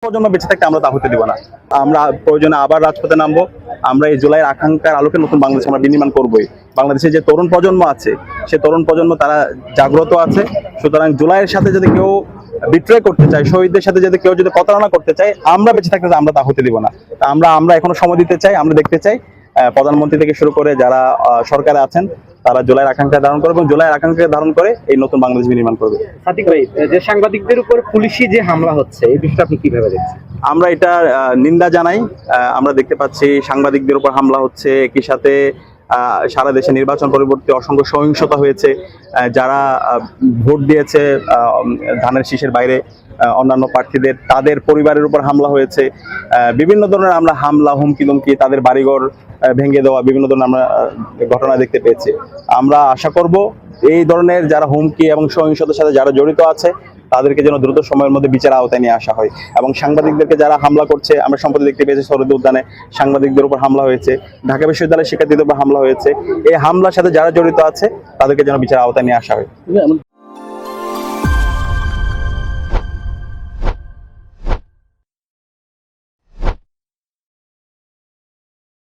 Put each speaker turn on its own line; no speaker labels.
প্রজন্ম বেঁচে থাকতে আমরা তা হতে দিব না। আমরা প্রয়োজনে আবার রাজপথে নামবো। আমরা এই জুলাইয়ের আকাঙ্ক্ষার আলোকে নতুন বাংলাদেশ আমরা বিনির্মাণ করবোই। বাংলাদেশে যে তরুণ প্রজন্ম আছে, সে তরুণ প্রজন্ম তারা জাগ্রত আছে। সুতরাং জুলাইয়ের সাথে যদি কেউ বিট্রে করতে চায়, শহীদদের সাথে যদি কেউ যদি প্রতারণা করতে চায়, আমরা বেঁচে থাকতে আমরা তা হতে দিব না। আমরা এখনো সময় দিতে চাই। আমরা দেখতে চাই প্রধানমন্ত্রী থেকে শুরু করে যারা সরকারে আছেন তারা জুলাইয়ের আকাঙ্ক্ষা ধারণ করবে এবং জুলাইয়ের আকাঙ্ক্ষা ধারণ করে এই নতুন বাংলাদেশ বিনির্মাণ করবে।
সাদিক ভাই, যে সাংবাদিকদের উপর পুলিশি যে হামলা হচ্ছে, এই বিষয়টা আপনি কিভাবে দেখছেন?
আমরা এটা নিন্দা জানাই। আমরা দেখতে পাচ্ছি সাংবাদিকদের উপর হামলা হচ্ছে, একই সাথে সারা দেশে নির্বাচন পরবর্তী অসংখ্য সহিংসতা হয়েছে। যারা ভোট দিয়েছে ধানের শীষের বাইরে অন্যান্য প্রার্থীদের, তাদের পরিবারের উপর হামলা হয়েছে। বিভিন্ন ধরনের আমরা হামলা, হুমকি দুমকি, তাদের বাড়িঘর ভেঙে দেওয়া, বিভিন্ন ধরনের আমরা ঘটনা দেখতে পেয়েছি। আমরা আশা করব এই ধরনের যারা হুমকি এবং সহিংসতার সাথে যারা জড়িত আছে তাদেরকে যেন দ্রুত সময়ের মধ্যে বিচার আওতায় নিয়ে আসা হয়। এবং সাংবাদিকদেরকে যারা হামলা করছে, আমরা সম্প্রতি দেখতে পেয়েছি শরীদ উদ্যানে সাংবাদিকদের উপর হামলা হয়েছে, ঢাকা বিশ্ববিদ্যালয়ের শিক্ষার্থীদের উপর হামলা হয়েছে। এই হামলার সাথে যারা জড়িত আছে তাদেরকে যেন বিচার আওতায় নিয়ে আসা হয়।